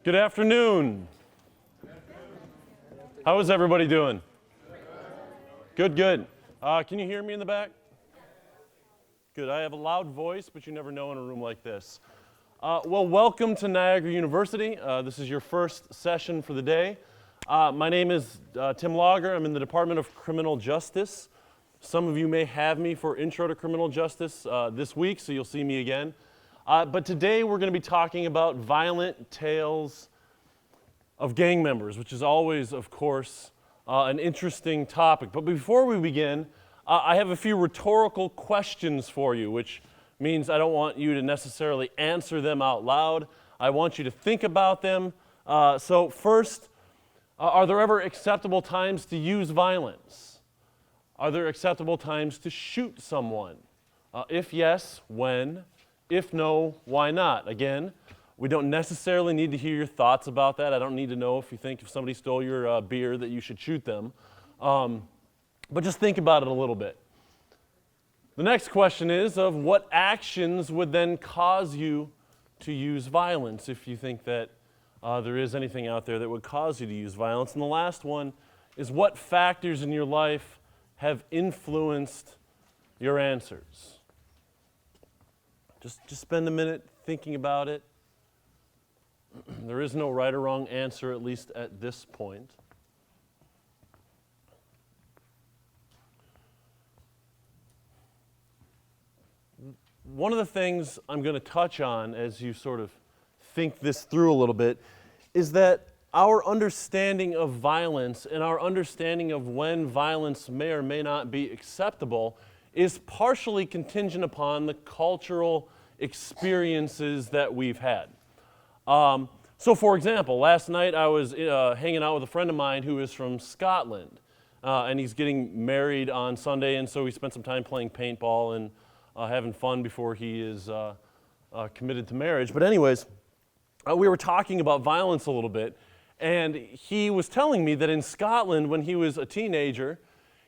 Good afternoon. How is everybody doing? Good, good. Can you hear me in the back? Good. I have a loud voice, but you never know in a room like this. Well, welcome to Niagara University. This is your first session for the day. My name is Tim Lauger. I'm in the Department of Criminal Justice. Some of you may have me for Intro to Criminal Justice this week, so you'll see me again. But today we're going to be talking about violent tales of gang members, which is always, of course, an interesting topic. But before we begin, I have a few rhetorical questions for you, which means I don't want you to necessarily answer them out loud. I want you to think about them. So first, are there ever acceptable times to use violence? Are there acceptable times to shoot someone? If yes, when? If no, why not? Again, we don't necessarily need to hear your thoughts about that. I don't need to know if you think if somebody stole your beer that you should shoot them. But just think about it a little bit. The next question is of what actions would then cause you to use violence if you think that there is anything out there that would cause you to use violence. And the last one is what factors in your life have influenced your answers. Just spend a minute thinking about it. There is no right or wrong answer, at least at this point. One of the things I'm going to touch on as you sort of think this through a little bit is that our understanding of violence and our understanding of when violence may or may not be acceptable is partially contingent upon the cultural experiences that we've had. So for example, last night I was hanging out with a friend of mine who is from Scotland, and he's getting married on Sunday, and so we spent some time playing paintball and having fun before he is committed to marriage. But anyways, we were talking about violence a little bit, and he was telling me that in Scotland, when he was a teenager,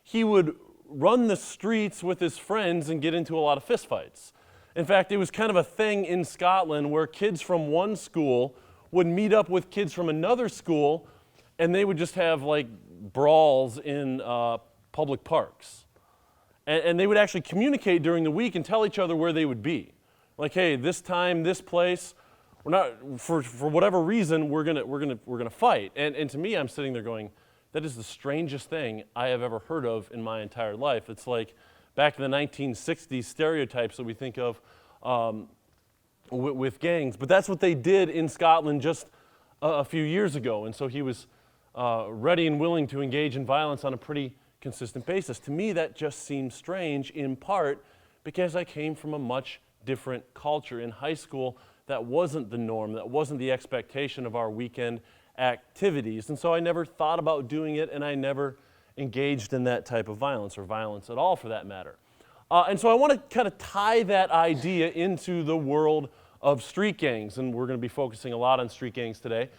he would run the streets with his friends and get into a lot of fistfights. In fact, it was kind of a thing in Scotland where kids from one school would meet up with kids from another school, and they would just have like brawls in public parks. And they would actually communicate during the week and tell each other where they would be. Like, hey, this time, this place, we're not for whatever reason we're gonna fight. And to me, I'm sitting there going, that is the strangest thing I have ever heard of in my entire life. It's like back in the 1960s stereotypes that we think of with gangs. But that's what they did in Scotland just a few years ago. And so he was ready and willing to engage in violence on a pretty consistent basis. To me, that just seems strange, in part because I came from a much different culture. In high school, that wasn't the norm. That wasn't the expectation of our weekend activities. And so I never thought about doing it, and I never engaged in that type of violence, or violence at all for that matter. And so I want to kind of tie that idea into the world of street gangs, and we're going to be focusing a lot on street gangs today.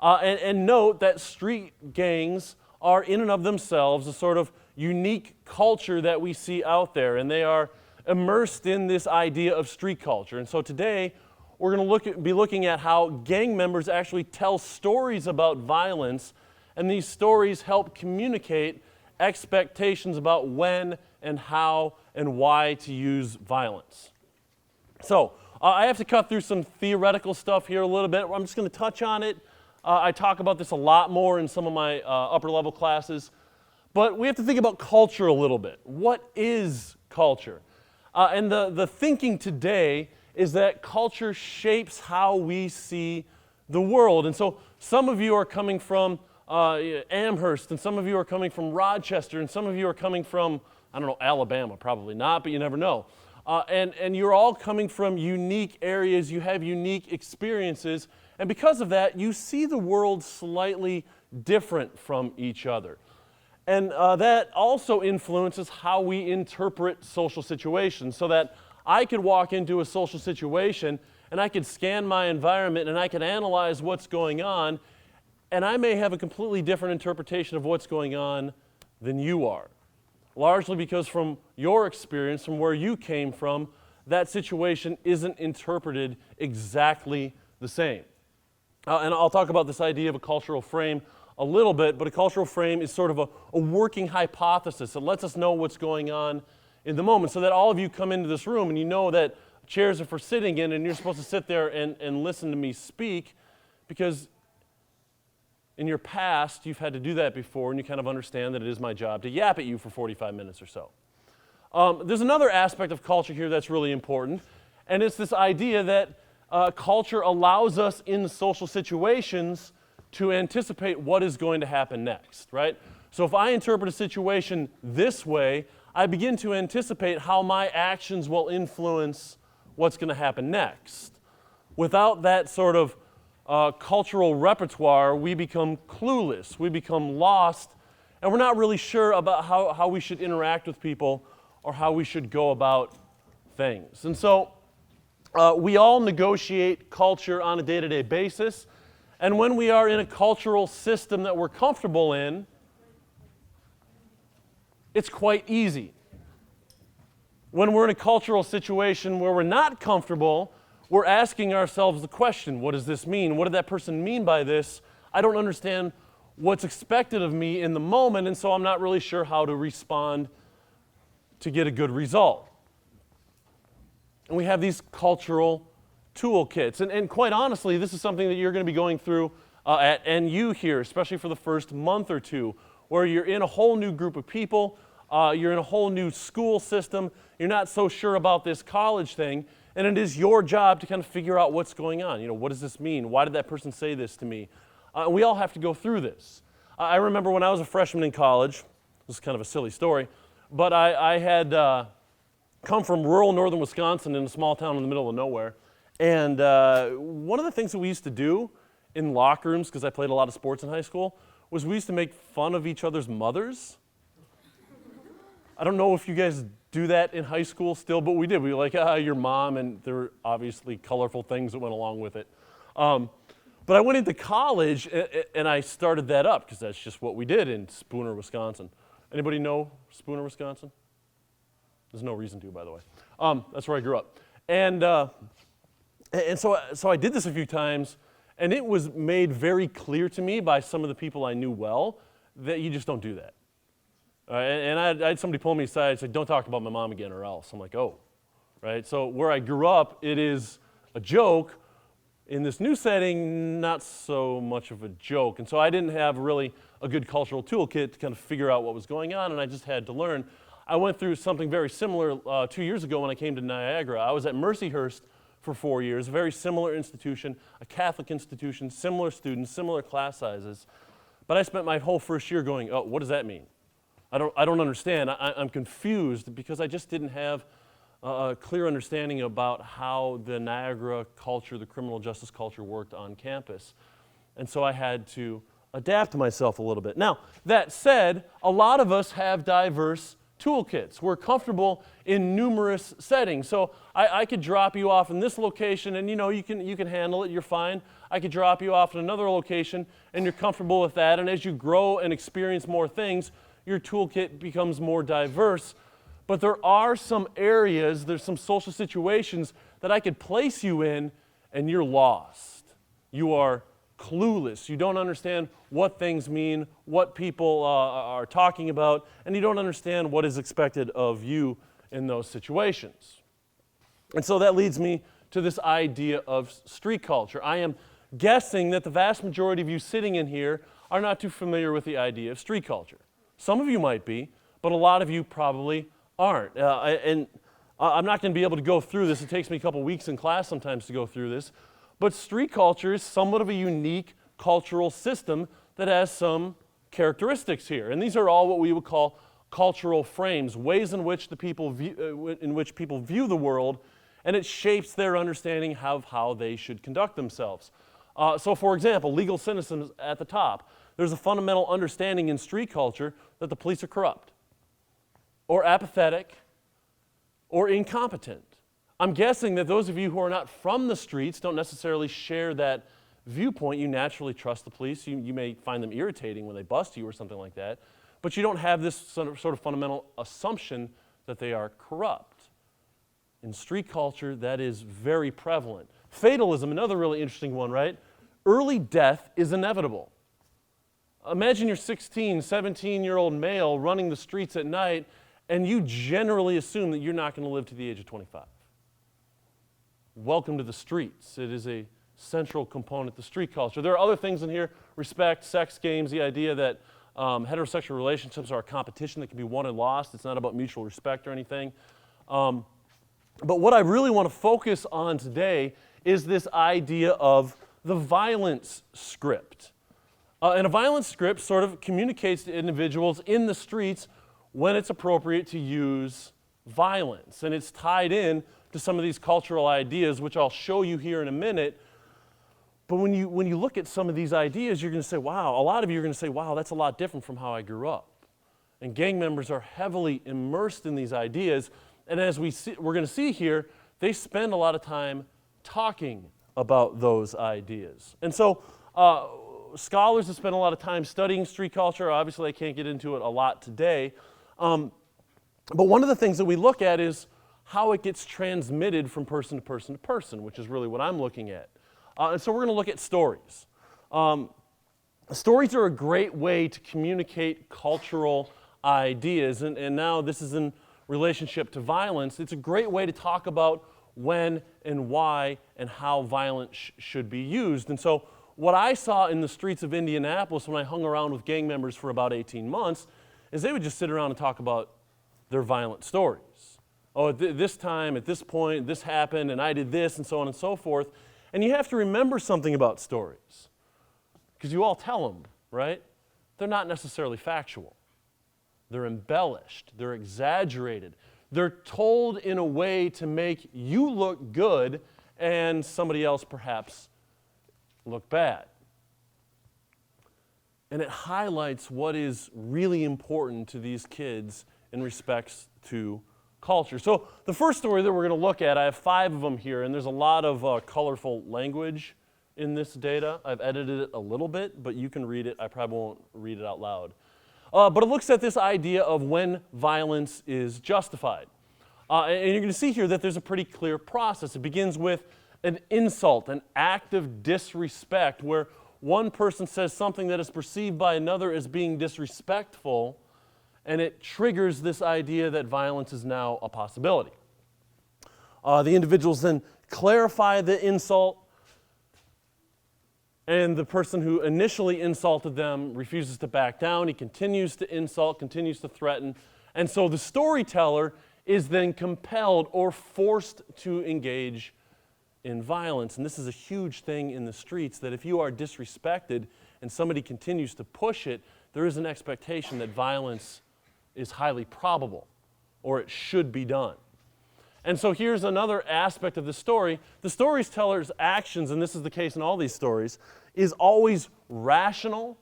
And note that street gangs are in and of themselves a sort of unique culture that we see out there, and they are immersed in this idea of street culture. And so today we're going to be looking at how gang members actually tell stories about violence, and these stories help communicate expectations about when and how and why to use violence. So I have to cut through some theoretical stuff here a little bit. I'm just going to touch on it. I talk about this a lot more in some of my upper level classes. But we have to think about culture a little bit. What is culture? And the thinking today is that culture shapes how we see the world. And so some of you are coming from Amherst, and some of you are coming from Rochester, and some of you are coming from, I don't know, Alabama, probably not, but you never know. And you're all coming from unique areas, you have unique experiences, and because of that, you see the world slightly different from each other. And that also influences how we interpret social situations, so that I could walk into a social situation and I could scan my environment and I could analyze what's going on, and I may have a completely different interpretation of what's going on than you are. Largely because from your experience, from where you came from, that situation isn't interpreted exactly the same. And I'll talk about this idea of a cultural frame a little bit, but a cultural frame is sort of a working hypothesis. It lets us know what's going on in the moment, so that all of you come into this room and you know that chairs are for sitting in, and you're supposed to sit there and listen to me speak, because in your past you've had to do that before, and you kind of understand that it is my job to yap at you for 45 minutes or so. There's another aspect of culture here that's really important, and it's this idea that culture allows us in social situations to anticipate what is going to happen next, right? So if I interpret a situation this way, I begin to anticipate how my actions will influence what's going to happen next. Without that sort of cultural repertoire, we become clueless, we become lost, and we're not really sure about how we should interact with people or how we should go about things. And so we all negotiate culture on a day-to-day basis, and when we are in a cultural system that we're comfortable in, it's quite easy. When we're in a cultural situation where we're not comfortable, we're asking ourselves the question, what does this mean? What did that person mean by this? I don't understand what's expected of me in the moment, and so I'm not really sure how to respond to get a good result. And we have these cultural toolkits. And quite honestly, this is something that you're going to be going through at NU here, especially for the first month or two, where you're in a whole new group of people, you're in a whole new school system, you're not so sure about this college thing, and it is your job to kind of figure out what's going on. You know, what does this mean? Why did that person say this to me? We all have to go through this. I remember when I was a freshman in college, this is kind of a silly story, but I had come from rural northern Wisconsin in a small town in the middle of nowhere, and one of the things that we used to do in locker rooms, because I played a lot of sports in high school, was we used to make fun of each other's mothers. I don't know if you guys do that in high school still, but we did. We were like, your mom, and there were obviously colorful things that went along with it. But I went into college, and I started that up, because that's just what we did in Spooner, Wisconsin. Anybody know Spooner, Wisconsin? There's no reason to, by the way. That's where I grew up. And so I did this a few times, and it was made very clear to me by some of the people I knew well that you just don't do that. And I had somebody pull me aside and say, don't talk about my mom again or else. I'm like, oh, right? So where I grew up, it is a joke. In this new setting, not so much of a joke. And so I didn't have really a good cultural toolkit to kind of figure out what was going on, and I just had to learn. I went through something very similar 2 years ago when I came to Niagara. I was at Mercyhurst for 4 years, a very similar institution, a Catholic institution, similar students, similar class sizes. But I spent my whole first year going, oh, what does that mean? I don't understand. I'm confused because I just didn't have a clear understanding about how the Niagara culture, the criminal justice culture, worked on campus. And so I had to adapt myself a little bit. Now, that said, a lot of us have diverse toolkits. We're comfortable in numerous settings. So I could drop you off in this location and you can handle it, you're fine. I could drop you off in another location and you're comfortable with that. And as you grow and experience more things, your toolkit becomes more diverse. But there are some areas, there's some social situations that I could place you in and you're lost. You are clueless. You don't understand what things mean, what people are talking about, and you don't understand what is expected of you in those situations. And so that leads me to this idea of street culture. I am guessing that the vast majority of you sitting in here are not too familiar with the idea of street culture. Some of you might be, but a lot of you probably aren't. And I'm not going to be able to go through this. It takes me a couple weeks in class sometimes to go through this. But street culture is somewhat of a unique cultural system that has some characteristics here. And these are all what we would call cultural frames, ways in which people view the world, and it shapes their understanding of how they should conduct themselves. So for example, legal cynicism at the top. There's a fundamental understanding in street culture that the police are corrupt, or apathetic, or incompetent. I'm guessing that those of you who are not from the streets don't necessarily share that viewpoint. You naturally trust the police. You may find them irritating when they bust you or something like that, but you don't have this sort of fundamental assumption that they are corrupt. In street culture, that is very prevalent. Fatalism, another really interesting one, right? early death is inevitable. Imagine you're 16, 17-year-old male running the streets at night, and you generally assume that you're not going to live to the age of 25. Welcome to the streets. It is a central component to street culture. There are other things in here: respect, sex games, the idea that heterosexual relationships are a competition that can be won and lost. It's not about mutual respect or anything. But what I really want to focus on today is this idea of the violence script. And a violence script sort of communicates to individuals in the streets when it's appropriate to use violence. And it's tied in to some of these cultural ideas, which I'll show you here in a minute. But when you look at some of these ideas, you're going to say, wow, a lot of you are going to say, wow, that's a lot different from how I grew up. And gang members are heavily immersed in these ideas. And as we're going to see here, they spend a lot of time talking about those ideas. And so scholars have spent a lot of time studying street culture. Obviously, I can't get into it a lot today. But one of the things that we look at is how it gets transmitted from person to person to person, which is really what I'm looking at. And so we're going to look at stories. Stories are a great way to communicate cultural ideas. And now this is in relationship to violence. It's a great way to talk about when and why and how violence should be used. And so what I saw in the streets of Indianapolis when I hung around with gang members for about 18 months is they would just sit around and talk about their violent stories. Oh, at this time, at this point, this happened, and I did this, and so on and so forth. And you have to remember something about stories, because you all tell them, right? They're not necessarily factual. They're embellished. They're exaggerated. They're told in a way to make you look good and somebody else perhaps look bad. And it highlights what is really important to these kids in respects to culture. So the first story that we're going to look at, I have 5 of them here, and there's a lot of colorful language in this data. I've edited it a little bit, but you can read it. I probably won't read it out loud. But it looks at this idea of when violence is justified. And you're going to see here that there's a pretty clear process. It begins with an insult, an act of disrespect, where one person says something that is perceived by another as being disrespectful, and it triggers this idea that violence is now a possibility. The individuals then clarify the insult, and the person who initially insulted them refuses to back down. He continues to insult, continues to threaten. And so the storyteller is then compelled or forced to engage in violence. And this is a huge thing in the streets, that if you are disrespected and somebody continues to push it, there is an expectation that violence is highly probable, or it should be done. And so here's another aspect of the story. The storyteller's actions, and this is the case in all these stories, is always rational,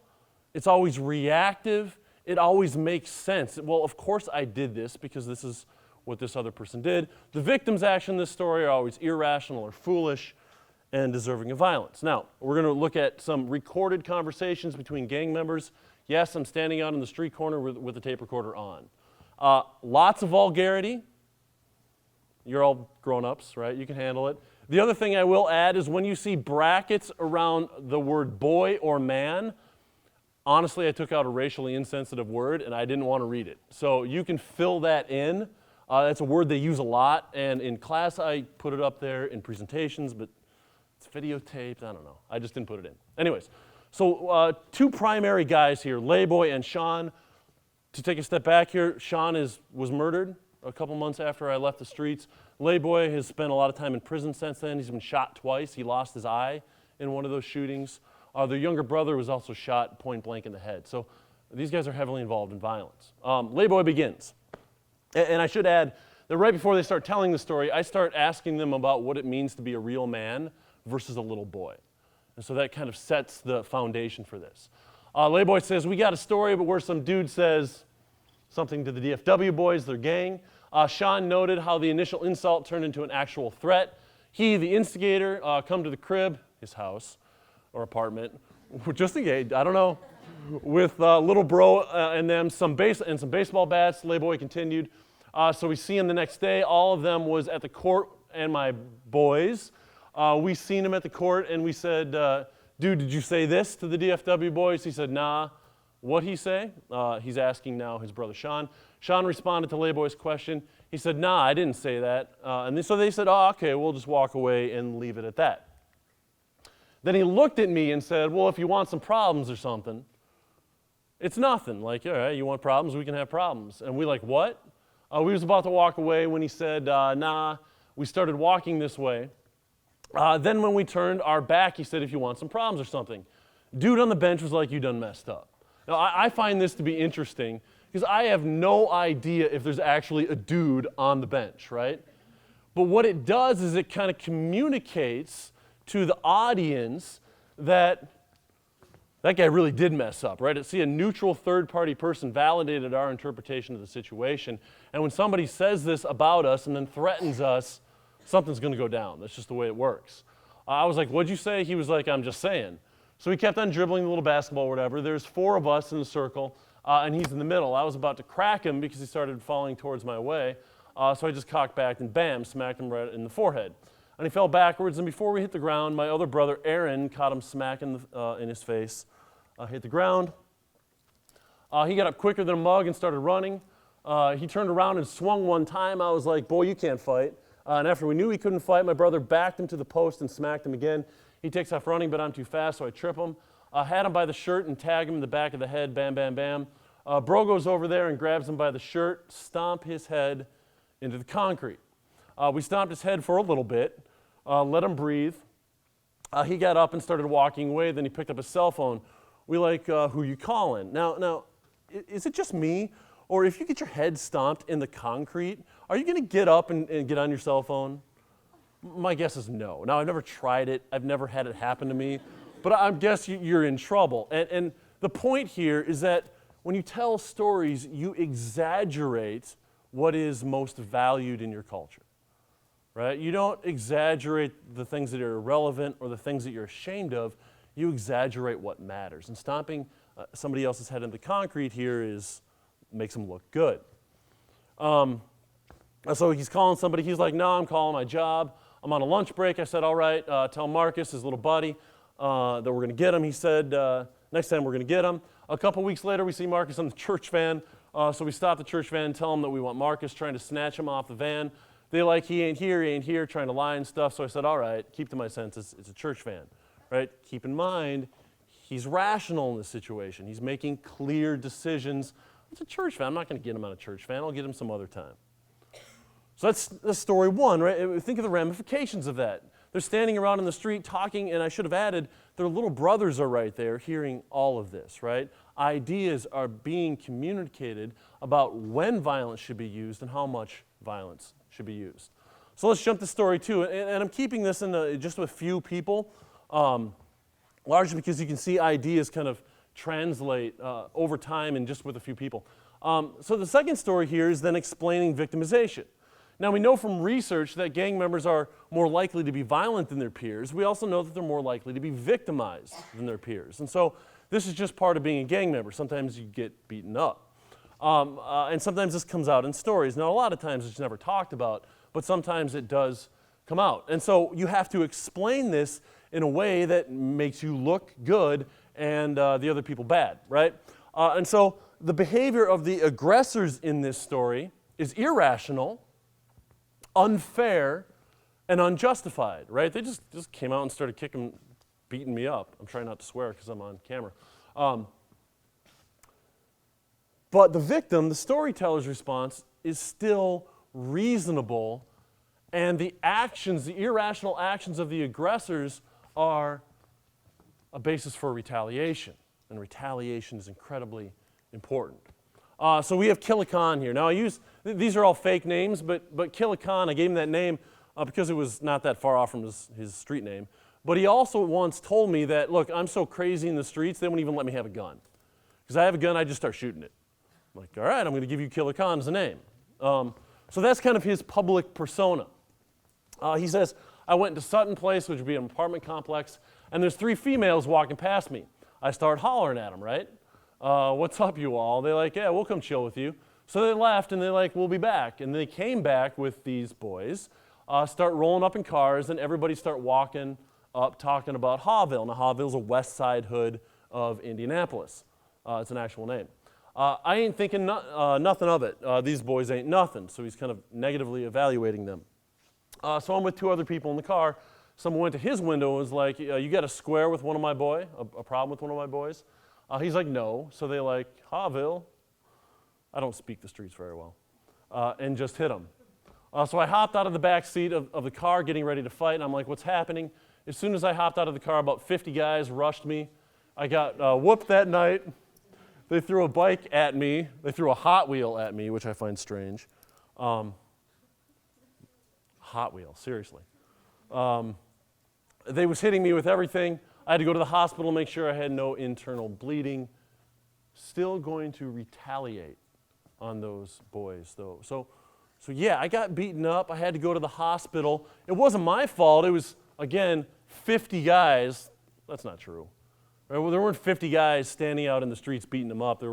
it's always reactive, it always makes sense. Well, of course I did this because this is what this other person did. The victim's actions in this story are always irrational or foolish and deserving of violence. Now, we're going to look at some recorded conversations between gang members. Yes, I'm standing out in the street corner with the tape recorder on. Lots of vulgarity. You're all grown-ups, right? You can handle it. The other thing I will add is when you see brackets around the word boy or man, honestly, I took out a racially insensitive word, and I didn't want to read it. So you can fill that in. That's a word they use a lot, and in class I put it up there in presentations, but it's videotaped. I don't know. I just didn't put it in. Anyways, so 2 primary guys here, Labo and Shawn. To take a step back here, Shawn was murdered a couple months after I left the streets. Labo has spent a lot of time in prison since then. He's been shot twice. He lost his eye in one of those shootings. Their younger brother was also shot point blank in the head. So these guys are heavily involved in violence. Labo begins. And I should add that right before they start telling the story, I start asking them about what it means to be a real man versus a little boy. And so that kind of sets the foundation for this. Labo says, we got a story, but where some dude says something to the DFW boys, their gang. Shawn noted how the initial insult turned into an actual threat. He, the instigator, come to the crib, his house or apartment, just engaged, I don't know, with little bro and them, some baseball bats. Labo continued. So we see him the next day. All of them was at the court, and my boys. We seen him at the court, and we said, dude, did you say this to the DFW boys? He said, nah. What'd he say? He's asking now his brother Shawn. Shawn responded to Laboy's question. He said, nah, I didn't say that. So they said, oh, okay, we'll just walk away and leave it at that. Then he looked at me and said, well, if you want some problems or something, it's nothing. Like, all right, you want problems, we can have problems. And we like, what? We was about to walk away when he said, nah. We started walking this way. Then when we turned our back, he said, if you want some problems or something. Dude on the bench was like, you done messed up. Now, I find this to be interesting because I have no idea if there's actually a dude on the bench, right? But what it does is it kind of communicates to the audience that that guy really did mess up, right? See, a neutral third-party person validated our interpretation of the situation. And when somebody says this about us and then threatens us, something's going to go down. That's just the way it works. I was like, what'd you say? He was like, I'm just saying. So he kept on dribbling the little basketball or whatever. There's 4 of us in the circle, and he's in the middle. I was about to crack him because he started falling towards my way. So I just cocked back and bam, smacked him right in the forehead. And he fell backwards, and before we hit the ground, my other brother, Aaron, caught him smack in his face. Hit the ground. He got up quicker than a mug and started running. He turned around and swung one time. I was like, boy, you can't fight. And after we knew he couldn't fight, my brother backed him to the post and smacked him again. He takes off running, but I'm too fast, so I trip him. Had him by the shirt and tag him in the back of the head, bam, bam, bam. Bro goes over there and grabs him by the shirt, stomp his head into the concrete. We stomped his head for a little bit, let him breathe. He got up and started walking away, then he picked up his cell phone. We like, who you calling? Now, is it just me? Or if you get your head stomped in the concrete, are you going to get up and get on your cell phone? My guess is no. Now, I've never tried it. I've never had it happen to me. But I guess you're in trouble. And the point here is that when you tell stories, you exaggerate what is most valued in your culture, right? You don't exaggerate the things that are irrelevant or the things that you're ashamed of. You exaggerate what matters. And stomping somebody else's head in the concrete here makes them look good. So he's calling somebody. He's like, no, I'm calling my job. I'm on a lunch break. I said, all right, tell Marcus, his little buddy, that we're going to get him. He said, next time we're going to get him. A couple weeks later, we see Marcus on the church van. So we stop the church van and tell him that we want Marcus, trying to snatch him off the van. They like, he ain't here, trying to lie and stuff. So I said, all right, keep to my senses. It's a church van, right? Keep in mind, he's rational in this situation. He's making clear decisions. It's a church van. I'm not going to get him on a church van. I'll get him some other time. So that's story one, right? Think of the ramifications of that. They're standing around in the street talking, and I should have added, their little brothers are right there hearing all of this, right? Ideas are being communicated about when violence should be used and how much violence should be used. So let's jump to story 2. And I'm keeping this in just with few people, largely because you can see ideas kind of translate over time and just with a few people. So the second story here is then explaining victimization. Now, we know from research that gang members are more likely to be violent than their peers. We also know that they're more likely to be victimized than their peers. And so this is just part of being a gang member. Sometimes you get beaten up. And sometimes this comes out in stories. Now, a lot of times it's never talked about, but sometimes it does come out. And so you have to explain this in a way that makes you look good and the other people bad, right? And so the behavior of the aggressors in this story is irrational, unfair, and unjustified, right? They just came out and started beating me up. I'm trying not to swear because I'm on camera. But the victim, the storyteller's response, is still reasonable, and the irrational actions of the aggressors are a basis for retaliation, and retaliation is incredibly important. So we have Killican here. Now these are all fake names, but Killican, I gave him that name because it was not that far off from his street name. But he also once told me that, look, I'm so crazy in the streets, they won't even let me have a gun. Because I have a gun, I just start shooting it. I'm like, all right, I'm going to give you Killican as a name. So that's kind of his public persona. He says, I went to Sutton Place, which would be an apartment complex, and there's 3 females walking past me. I start hollering at them, right? What's up, you all? They're like, yeah, we'll come chill with you. So they left, and they're like, we'll be back. And they came back with these boys, start rolling up in cars, and everybody start walking up talking about Hawville. Now, Hawville's a west side hood of Indianapolis. It's an actual name. I ain't thinking nothing of it. These boys ain't nothing. So he's kind of negatively evaluating them. So I'm with two other people in the car. Someone went to his window and was like, you got a square with one of my boy, a problem with one of my boys? He's like, no. So they like, Hawville. I don't speak the streets very well. And just hit him. So I hopped out of the back seat of the car getting ready to fight, and I'm like, what's happening? As soon as I hopped out of the car, about 50 guys rushed me. I got whooped that night. They threw a bike at me. They threw a Hot Wheel at me, which I find strange. Hot Wheel, seriously. They was hitting me with everything. I had to go to the hospital, make sure I had no internal bleeding. Still going to retaliate on those boys, though. So yeah, I got beaten up. I had to go to the hospital. It wasn't my fault. It was, again, 50 guys. That's not true. Right? Well, there weren't 50 guys standing out in the streets beating him up. He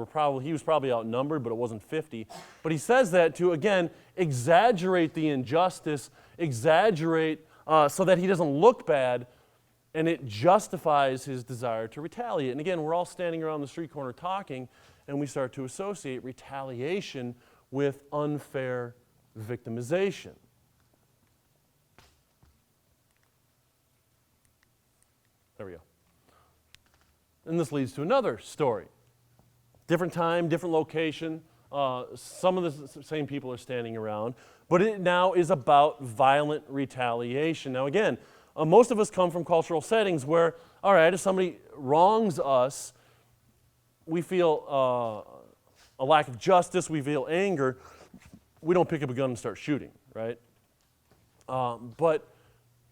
was probably outnumbered, but it wasn't 50. But he says that to, again, exaggerate the injustice, exaggerate so that he doesn't look bad, and it justifies his desire to retaliate. And again, we're all standing around the street corner talking, and we start to associate retaliation with unfair victimization. There we go. And this leads to another story. Different time, different location. Some of the same people are standing around, but it now is about violent retaliation. Now again, most of us come from cultural settings where, all right, if somebody wrongs us, we feel a lack of justice, we feel anger, we don't pick up a gun and start shooting, right? But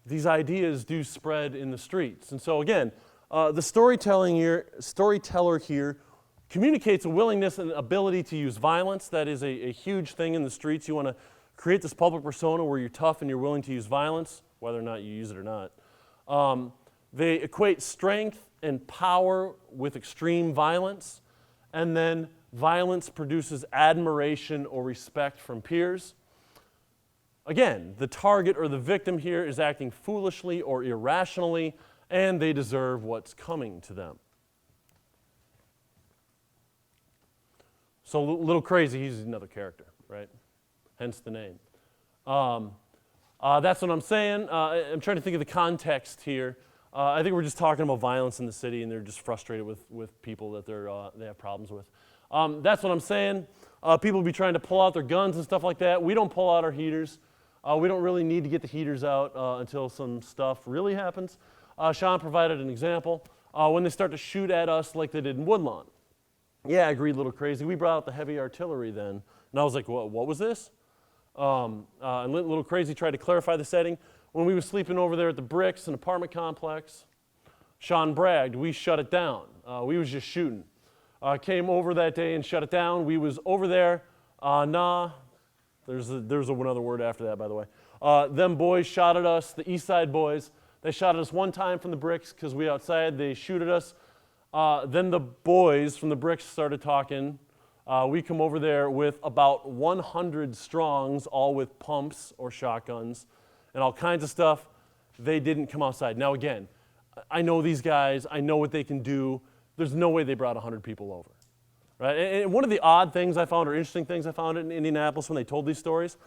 these ideas do spread in the streets. And so again, the storyteller here communicates a willingness and ability to use violence. That is a huge thing in the streets. You want to create this public persona where you're tough and you're willing to use violence, whether or not you use it or not. They equate strength and power with extreme violence, and then violence produces admiration or respect from peers. Again, the target or the victim here is acting foolishly or irrationally, and they deserve what's coming to them. So Little Crazy, he's another character, right? Hence the name. That's what I'm saying. I'm trying to think of the context here. I think we're just talking about violence in the city, and they're just frustrated with people that they have problems with. That's what I'm saying. People be trying to pull out their guns and stuff like that. We don't pull out our heaters. We don't really need to get the heaters out until some stuff really happens. Shawn provided an example. When they start to shoot at us like they did in Woodlawn. Yeah, I agreed, Little Crazy. We brought out the heavy artillery then. And I was like, what was this? And Little Crazy tried to clarify the setting. When we were sleeping over there at the Bricks, an apartment complex, Shawn bragged, we shut it down. We was just shooting. Came over that day and shut it down. We was over there. There's another word after that, by the way. Them boys shot at us, the East Side boys. They shot at us one time from the Bricks because we outside. They shoot at us. Then the boys from the Bricks started talking. We come over there with about 100 strongs, all with pumps or shotguns and all kinds of stuff. They didn't come outside. Now again, I know these guys. I know what they can do. There's no way they brought 100 people over. Right? And one of the odd things I found or interesting things I found in Indianapolis when they told these stories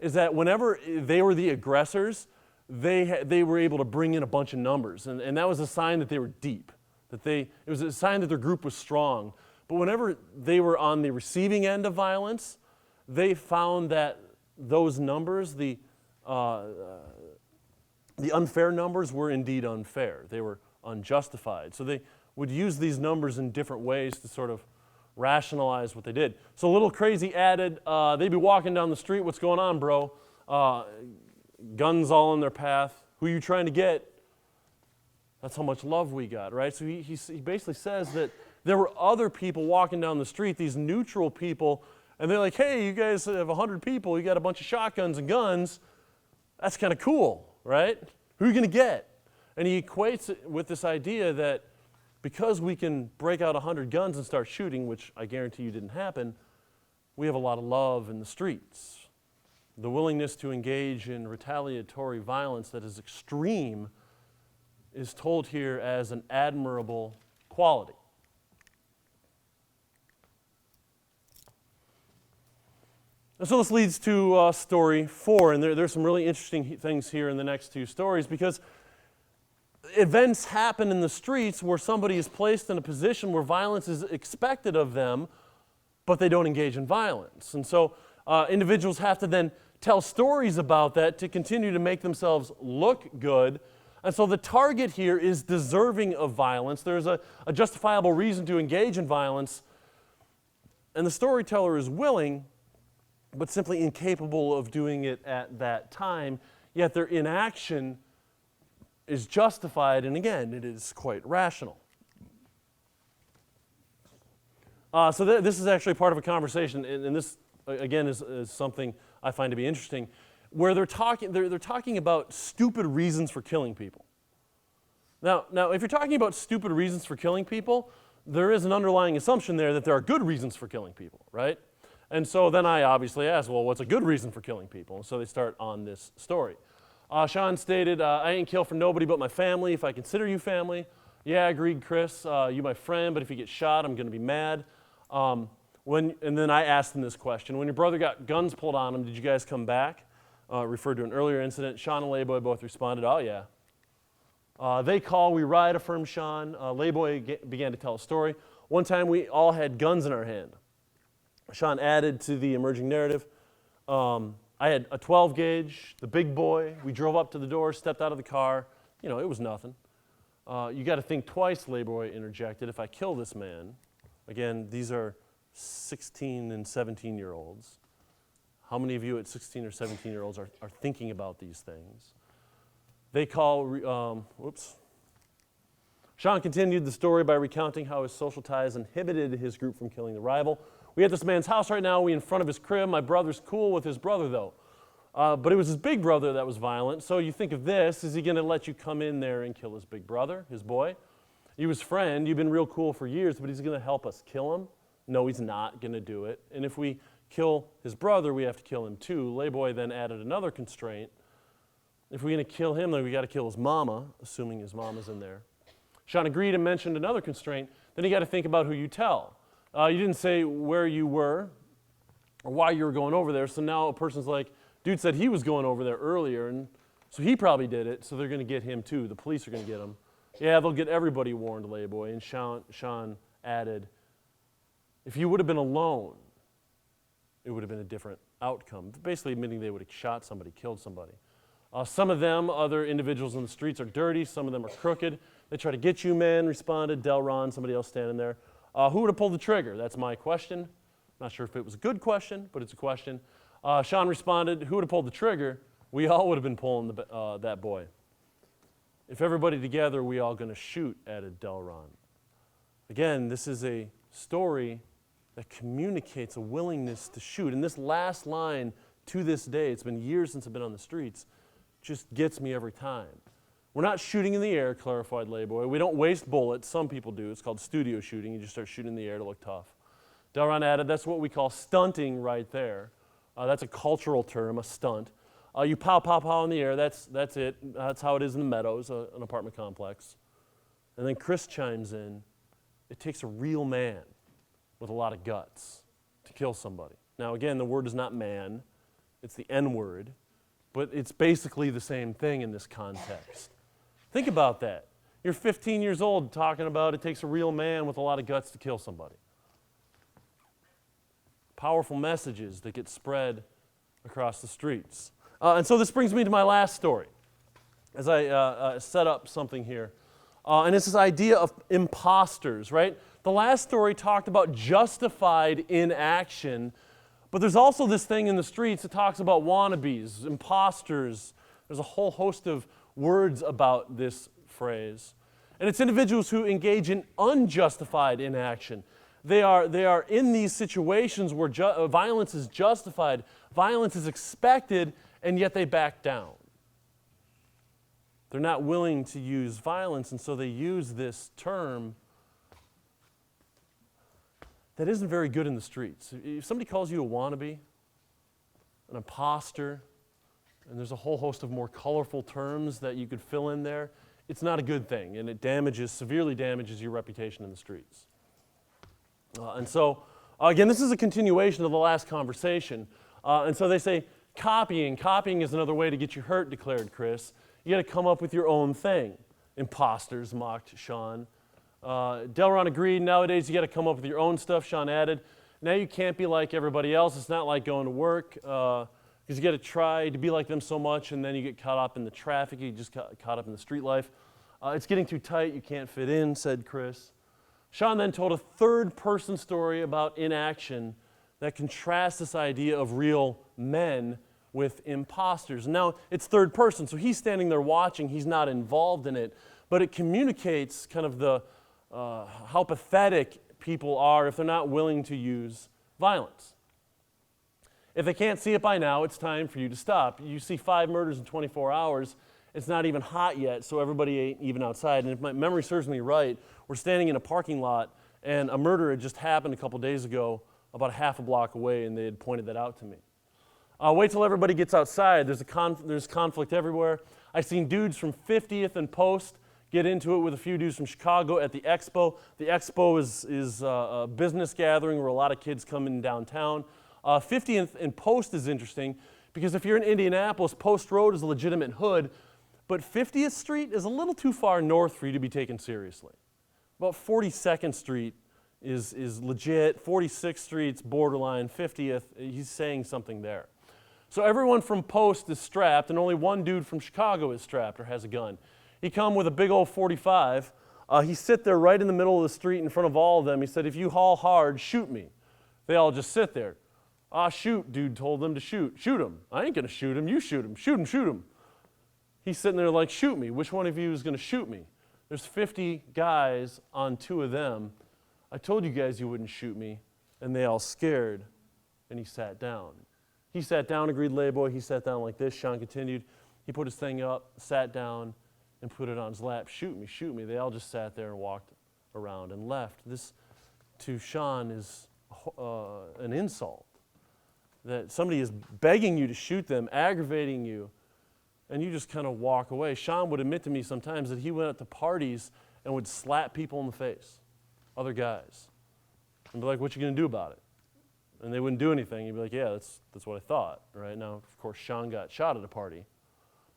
is that whenever they were the aggressors, they were able to bring in a bunch of numbers. And that was a sign that they were deep. It was a sign that their group was strong. But whenever they were on the receiving end of violence, they found that those numbers, the unfair numbers, were indeed unfair. They were unjustified. So they would use these numbers in different ways to sort of rationalize what they did. So Little Crazy added, they'd be walking down the street, what's going on, bro? Guns all in their path. Who you trying to get? That's how much love we got, right? So he basically says that there were other people walking down the street, these neutral people, and they're like, hey, you guys have 100 people, you got a bunch of shotguns and guns. That's kind of cool, right? Who are you going to get? And he equates it with this idea that because we can break out 100 guns and start shooting, which I guarantee you didn't happen, we have a lot of love in the streets. The willingness to engage in retaliatory violence that is extreme is told here as an admirable quality. And so this leads to story 4, and there's some really interesting things here in the next 2 stories, because events happen in the streets where somebody is placed in a position where violence is expected of them, but they don't engage in violence. And so individuals have to then tell stories about that to continue to make themselves look good. And so the target here is deserving of violence. There's a justifiable reason to engage in violence, and the storyteller is willing, but simply incapable of doing it at that time, yet their inaction is justified, and again, it is quite rational. So this is actually part of a conversation, and this, again, is something I find to be interesting, where they're talking about stupid reasons for killing people. Now, if you're talking about stupid reasons for killing people, there is an underlying assumption there that there are good reasons for killing people, right? And so then I obviously ask, well, what's a good reason for killing people? And so they start on this story. Shawn stated, I ain't kill for nobody but my family, if I consider you family. Yeah, agreed, Chris. You my friend, but if you get shot, I'm going to be mad. And then I asked him this question. When your brother got guns pulled on him, did you guys come back? Referred to an earlier incident. Shawn and Labo both responded, oh, yeah. They call, we ride, affirmed Shawn. Labo began to tell a story. One time we all had guns in our hand. Shawn added to the emerging narrative. I had a 12 gauge, the big boy. We drove up to the door, stepped out of the car. You know, it was nothing. You got to think twice, Labo interjected. If I kill this man, again, these are 16 and 17-year-olds. How many of you at 16 or 17-year-olds are thinking about these things? They call, Shawn continued the story by recounting how his social ties inhibited his group from killing the rival. We at this man's house right now. We in front of his crib. My brother's cool with his brother, though. But it was his big brother that was violent. So you think of this. Is he going to let you come in there and kill his big brother, his boy? You his friend. You've been real cool for years, but he's going to help us kill him? No, he's not going to do it. And if we kill his brother, we have to kill him too. Labo then added another constraint. If we're going to kill him, then we got to kill his mama, assuming his mama's in there. Shawn agreed and mentioned another constraint. Then you got to think about who you tell. You didn't say where you were or why you were going over there, so now a person's like, dude said he was going over there earlier, and so he probably did it, so they're going to get him too. The police are going to get him. Yeah, they'll get everybody warned, Labo. And Shawn added, if you would have been alone, it would have been a different outcome, basically admitting they would have shot somebody, killed somebody. Some of them, other individuals in the streets, are dirty. Some of them are crooked. They try to get you, man, responded Delron, somebody else standing there. Who would have pulled the trigger? That's my question. Not sure if it was a good question, but it's a question. Shawn responded, who would have pulled the trigger? We all would have been pulling that boy. If everybody together, we all going to shoot, added Delron. Again, this is a story that communicates a willingness to shoot. And this last line, to this day, it's been years since I've been on the streets, just gets me every time. We're not shooting in the air, clarified Labo. We don't waste bullets. Some people do. It's called studio shooting. You just start shooting in the air to look tough. Delron added, that's what we call stunting right there. That's a cultural term, a stunt. You pow, pow, pow in the air. That's it. That's how it is in the Meadows, an apartment complex. And then Chris chimes in. It takes a real man with a lot of guts to kill somebody. Now, again, the word is not man. It's the N word. But it's basically the same thing in this context. Think about that. You're 15 years old talking about it takes a real man with a lot of guts to kill somebody. Powerful messages that get spread across the streets. And so this brings me to my last story as I set up something here. And it's this idea of imposters, right? The last story talked about justified inaction, but there's also this thing in the streets that talks about wannabes, imposters. There's a whole host of words about this phrase. And it's individuals who engage in unjustified inaction. They are in these situations where violence is justified, violence is expected, and yet they back down. They're not willing to use violence, and so they use this term that isn't very good in the streets. If somebody calls you a wannabe, an imposter, and there's a whole host of more colorful terms that you could fill in there, it's not a good thing, and it severely damages your reputation in the streets. And so, again, this is a continuation of the last conversation. And so they say, copying is another way to get you hurt, declared Chris. You got to come up with your own thing. Imposters, mocked Shawn. Delron agreed, nowadays you got to come up with your own stuff, Shawn added. Now you can't be like everybody else. It's not like going to work, because you got to try to be like them so much, and then you get caught up in the traffic, you just got caught up in the street life. It's getting too tight, you can't fit in, said Chris. Shawn then told a third-person story about inaction that contrasts this idea of real men with imposters. Now, it's third person, so he's standing there watching, he's not involved in it, but it communicates kind of the how pathetic people are if they're not willing to use violence. If they can't see it by now, it's time for you to stop. You see 5 murders in 24 hours, it's not even hot yet, so everybody ain't even outside. And if my memory serves me right, we're standing in a parking lot, and a murder had just happened a couple days ago, about a half a block away, and they had pointed that out to me. Wait till everybody gets outside. There's conflict everywhere. I've seen dudes from 50th and Post get into it with a few dudes from Chicago at the Expo. The Expo is a business gathering where a lot of kids come in downtown. 50th and Post is interesting because if you're in Indianapolis, Post Road is a legitimate hood, but 50th Street is a little too far north for you to be taken seriously. About 42nd Street is legit, 46th Street's borderline, 50th, he's saying something there. So everyone from Post is strapped, and only one dude from Chicago is strapped or has a gun. He come with a big old 45. He sit there right in the middle of the street in front of all of them. He said, if you haul hard, shoot me. They all just sit there. Shoot, dude told them to shoot. Shoot him. I ain't going to shoot him. You shoot him. Shoot him, shoot him. He's sitting there like, shoot me. Which one of you is going to shoot me? There's 50 guys on 2 of them. I told you guys you wouldn't shoot me. And they all scared. And he sat down. He sat down, agreed Labo. He sat down like this. Shawn continued. He put his thing up, sat down, and put it on his lap. Shoot me, shoot me. They all just sat there and walked around and left. This, to Shawn, is an insult. That somebody is begging you to shoot them, aggravating you, and you just kind of walk away. Shawn would admit to me sometimes that he went out to parties and would slap people in the face, other guys, and be like, what you going to do about it? And they wouldn't do anything. He'd be like, yeah, that's what I thought. Right now, of course, Shawn got shot at a party.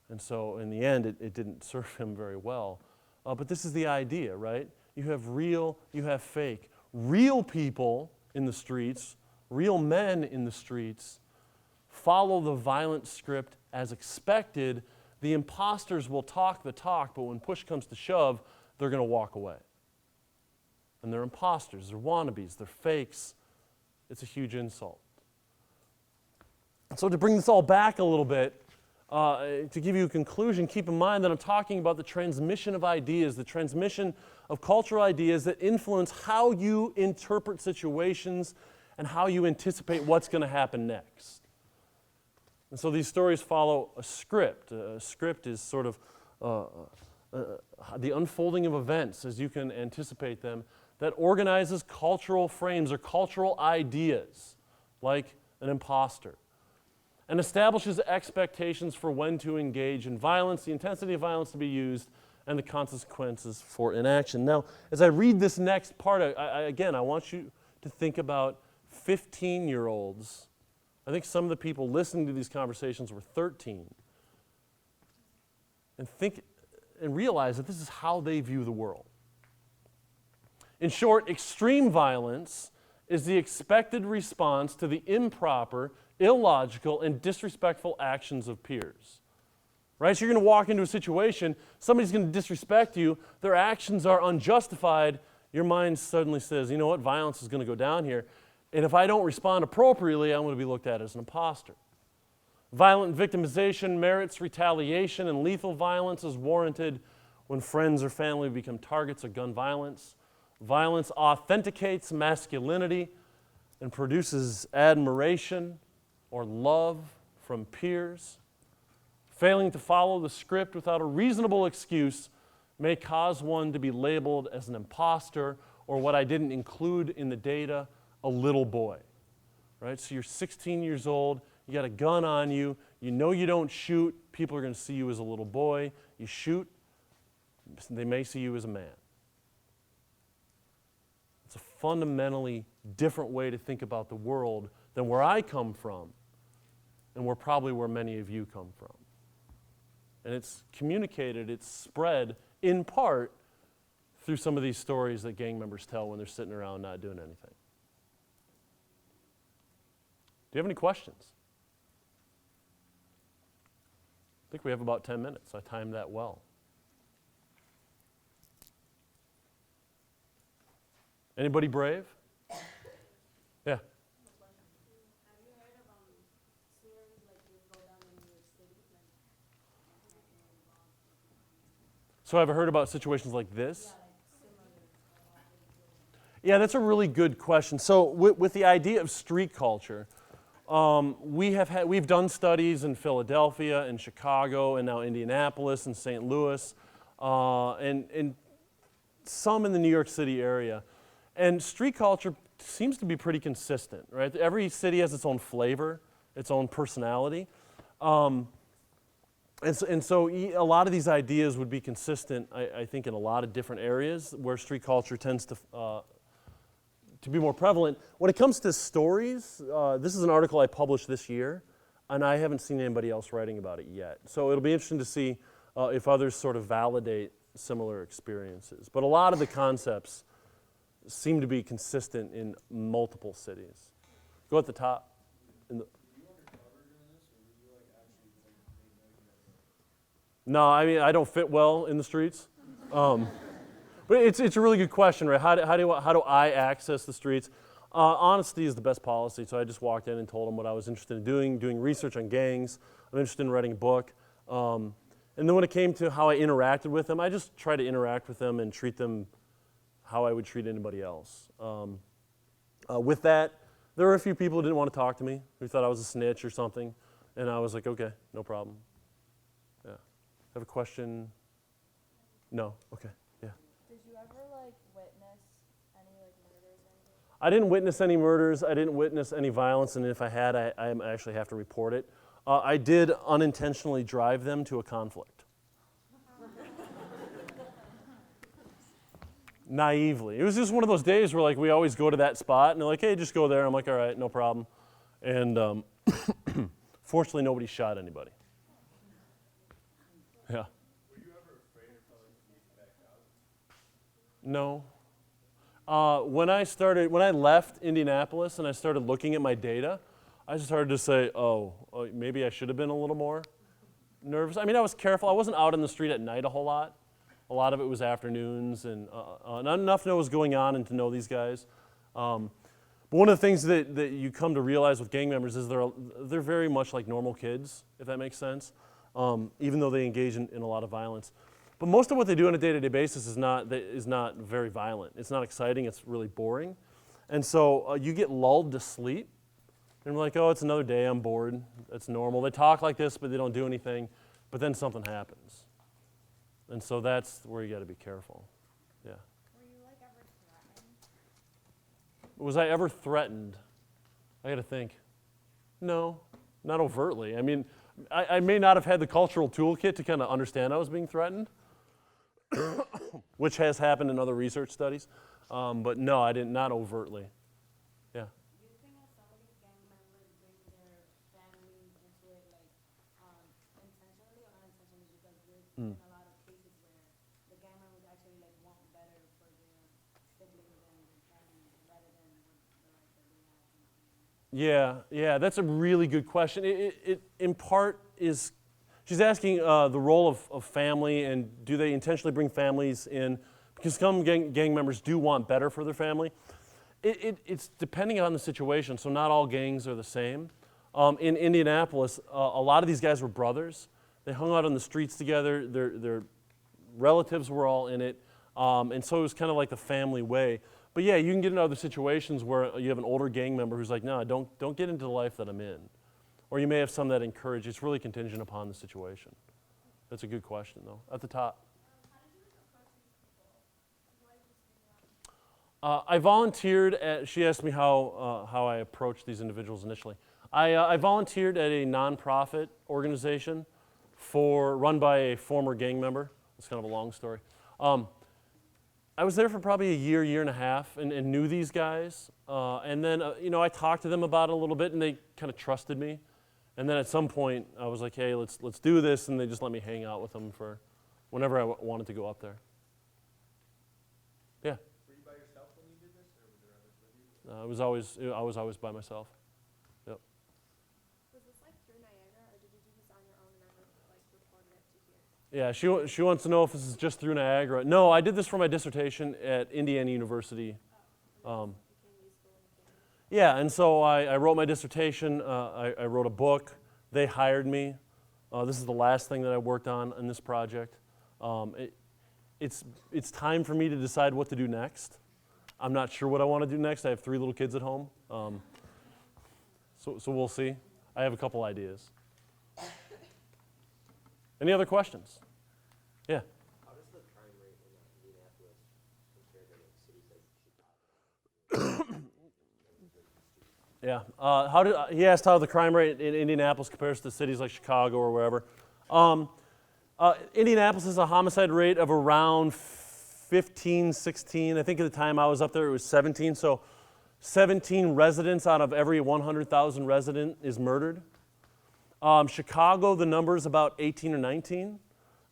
And so in the end, it didn't serve him very well. But this is the idea, right? You have real, you have fake. Real people in the streets, real men in the streets, follow the violent script as expected. The imposters will talk the talk, but when push comes to shove, they're going to walk away. And they're imposters, they're wannabes, they're fakes. It's a huge insult. So to bring this all back a little bit, to give you a conclusion, keep in mind that I'm talking about the transmission of ideas, the transmission of cultural ideas that influence how you interpret situations and how you anticipate what's going to happen next. And so these stories follow a script. A script is sort of the unfolding of events as you can anticipate them that organizes cultural frames or cultural ideas, like an imposter, and establishes expectations for when to engage in violence, the intensity of violence to be used, and the consequences for inaction. Now, as I read this next part, I want you to think about 15-year-olds. I think some of the people listening to these conversations were 13. And realize that this is how they view the world. In short, extreme violence is the expected response to the improper, illogical, and disrespectful actions of peers. Right? So you're going to walk into a situation, somebody's going to disrespect you, their actions are unjustified, your mind suddenly says, you know what, violence is going to go down here, and if I don't respond appropriately, I'm going to be looked at as an imposter. Violent victimization merits retaliation, and lethal violence is warranted when friends or family become targets of gun violence. Violence authenticates masculinity and produces admiration or love from peers. Failing to follow the script without a reasonable excuse may cause one to be labeled as an imposter, or what I didn't include in the data, a little boy. Right? So you're 16 years old, you got a gun on you, you know you don't shoot, people are going to see you as a little boy, you shoot, They may see you as a man. It's a fundamentally different way to think about the world than where I come from and where many of you come from. And it's communicated, it's spread in part through some of these stories that gang members tell when they're sitting around not doing anything. Do you have any questions? I think we have about 10 minutes. I timed that well. Anybody brave? Yeah. So have I heard about situations like this? Yeah, that's a really good question. So with the idea of street culture, we've done studies in Philadelphia and Chicago and now Indianapolis and St. Louis and some in the New York City area. And street culture seems to be pretty consistent, right? Every city has its own flavor, its own personality. And so a lot of these ideas would be consistent, I think, in a lot of different areas where street culture tends to be more prevalent. When it comes to stories, this is an article I published this year, and I haven't seen anybody else writing about it yet. So it'll be interesting to see if others sort of validate similar experiences. But a lot of the concepts seem to be consistent in multiple cities. Go at the top. No, I mean, I don't fit well in the streets. But it's a really good question, right? How do I access the streets? Honesty is the best policy, so I just walked in and told them what I was interested in doing research on gangs. I'm interested in writing a book. And then when it came to how I interacted with them, I just tried to interact with them and treat them how I would treat anybody else. With that, there were a few people who didn't want to talk to me, who thought I was a snitch or something, and I was like, okay, no problem. Yeah. Have a question? No? Okay. Yeah. Did you ever witness any murders or anything? I didn't witness any murders. I didn't witness any violence, and if I had, I actually have to report it. I did unintentionally drive them to a conflict. Naively. It was just one of those days where we always go to that spot, and they're like, hey, just go there. I'm like, all right, no problem. And fortunately, nobody shot anybody. Yeah. Were you ever afraid of telling the police back out? No. When I left Indianapolis and I started looking at my data, I just started to say, maybe I should have been a little more nervous. I mean, I was careful. I wasn't out in the street at night a whole lot. A lot of it was afternoons, and not enough to know what was going on and to know these guys. But one of the things that you come to realize with gang members is they're very much like normal kids, if that makes sense, even though they engage in a lot of violence. But most of what they do on a day-to-day basis is not very violent. It's not exciting. It's really boring. And so you get lulled to sleep, and we're like, oh, it's another day. I'm bored. That's normal. They talk like this, but they don't do anything. But then something happens. And so that's where you got to be careful. Yeah. Were you ever threatened? Was I ever threatened? I got to think. No, not overtly. I mean, I may not have had the cultural toolkit to kind of understand I was being threatened, which has happened in other research studies. But no, I didn't, not overtly. Yeah. Do you think that some of these gang members bring their families into it, intentionally or unintentionally? Because we're seeing a lot of cases where the gang members actually want better for their siblings and their family rather than the life that they have. Yeah, that's a really good question. It in part is, she's asking the role of family, and do they intentionally bring families in? Because some gang members do want better for their family. It's depending on the situation, so not all gangs are the same. In Indianapolis, a lot of these guys were brothers. They hung out on the streets together. Their relatives were all in it, and so it was kind of like the family way. But yeah, you can get into other situations where you have an older gang member who's like, no, don't get into the life that I'm in. Or you may have some that encourage. It's really contingent upon the situation. That's a good question, though. At the top. How did you approach these people? Why did you say that? I volunteered she asked me how I approached these individuals initially. I volunteered at a nonprofit organization run by a former gang member. It's kind of a long story. I was there for probably a year, year and a half, and knew these guys. And then, I talked to them about it a little bit, and they kind of trusted me. And then at some point, I was like, hey, let's do this, and they just let me hang out with them for whenever I wanted to go up there. Yeah. Were you by yourself when you did this, or were there others with you? I was always by myself. Yep. Was this like through Niagara, or did you do this on your own and then like reported it to here? Yeah, she wants to know if this is just through Niagara. No, I did this for my dissertation at Indiana University. Yeah, and so I wrote my dissertation. I wrote a book. They hired me. This is the last thing that I worked on in this project. It's time for me to decide what to do next. I'm not sure what I want to do next. I have 3 little kids at home. So we'll see. I have a couple ideas. Any other questions? Yeah. How does the crime rate in Indianapolis compare to like cities like Chicago? Yeah. He asked how the crime rate in Indianapolis compares to cities like Chicago or wherever. Indianapolis has a homicide rate of around 15, 16. I think at the time I was up there it was 17. So 17 residents out of every 100,000 resident is murdered. Chicago, the number is about 18 or 19.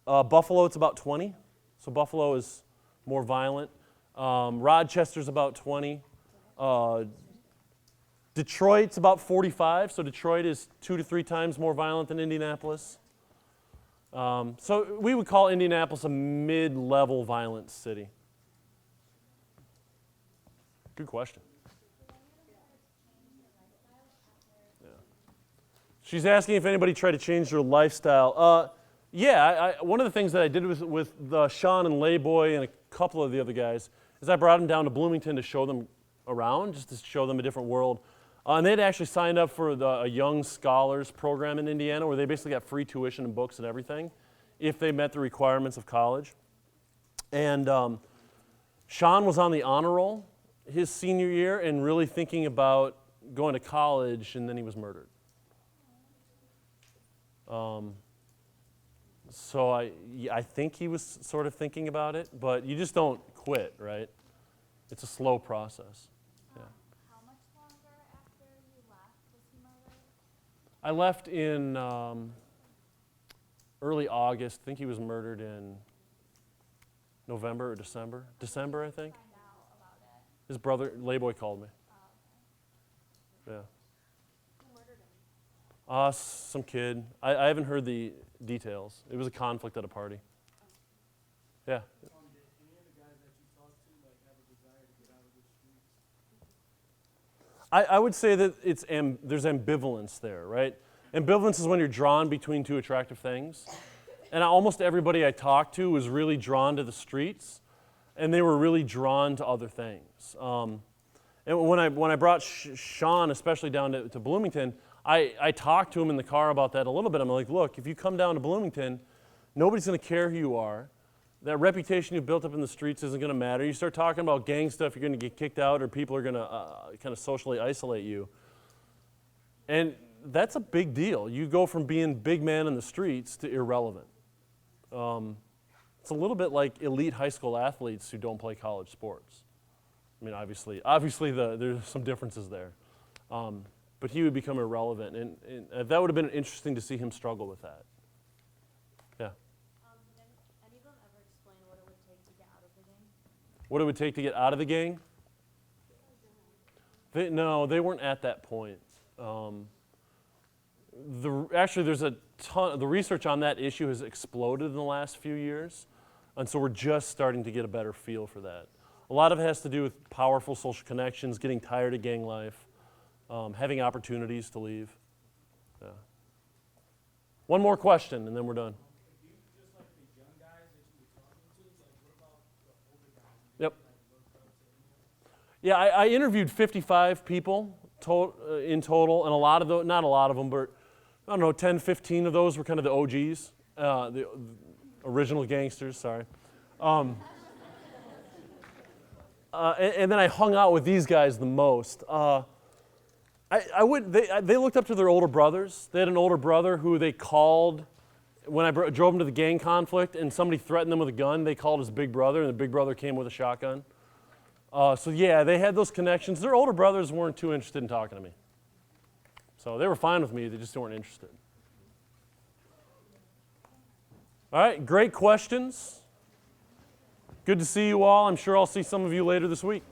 Buffalo, it's about 20. So Buffalo is more violent. Rochester's about 20. Detroit's about 45. So Detroit is 2 to 3 times more violent than Indianapolis. So we would call Indianapolis a mid-level violent city. Good question. Yeah. She's asking if anybody tried to change their lifestyle. One of the things that I did with Shawn and Labo and a couple of the other guys is I brought them down to Bloomington to show them around, just to show them a different world. And they'd actually signed up for a Young Scholars program in Indiana where they basically got free tuition and books and everything if they met the requirements of college. And Shawn was on the honor roll his senior year and really thinking about going to college, and then he was murdered. So I think he was sort of thinking about it, but you just don't quit, right? It's a slow process. Yeah. How much longer after you left was he murdered? I left in early August. I think he was murdered in November or December. December, I think. Find out about it. His brother, Layboy, called me. Oh, okay. Yeah. Who murdered him? Some kid. I haven't heard the details. It was a conflict at a party. Yeah. Did any of the guys that you talked to like have a desire to get out of the streets? I would say that there's ambivalence there, right? Ambivalence is when you're drawn between 2 attractive things. And almost everybody I talked to was really drawn to the streets, and they were really drawn to other things. And when I brought Shawn, especially down to Bloomington, I talked to him in the car about that a little bit. I'm like, look, if you come down to Bloomington, nobody's going to care who you are. That reputation you built up in the streets isn't going to matter. You start talking about gang stuff, you're going to get kicked out, or people are going to kind of socially isolate you. And that's a big deal. You go from being big man in the streets to irrelevant. It's a little bit like elite high school athletes who don't play college sports. I mean, obviously there's some differences there. But he would become irrelevant, and that would have been interesting to see him struggle with that. Yeah. Did any of them ever explain what it would take to get out of the game? What it would take to get out of the gang? No, they weren't at that point. Actually, there's a ton. The research on that issue has exploded in the last few years, and so we're just starting to get a better feel for that. A lot of it has to do with powerful social connections, getting tired of gang life, having opportunities to leave. Yeah. One more question, and then we're done. Do you just like the young guys that you were talking to? Like, what about the older guys? Yep. Like, looked up to anyone? Yeah, I interviewed 55 people in total, and a lot of those, not a lot of them, but I don't know, 10, 15 of those were kind of the OGs, the original gangsters, sorry. And then I hung out with these guys the most. They looked up to their older brothers. They had an older brother who they called when I drove them to the gang conflict and somebody threatened them with a gun, they called his big brother, and the big brother came with a shotgun. So yeah, they had those connections. Their older brothers weren't too interested in talking to me. So they were fine with me, they just weren't interested. All right, great questions. Good to see you all. I'm sure I'll see some of you later this week.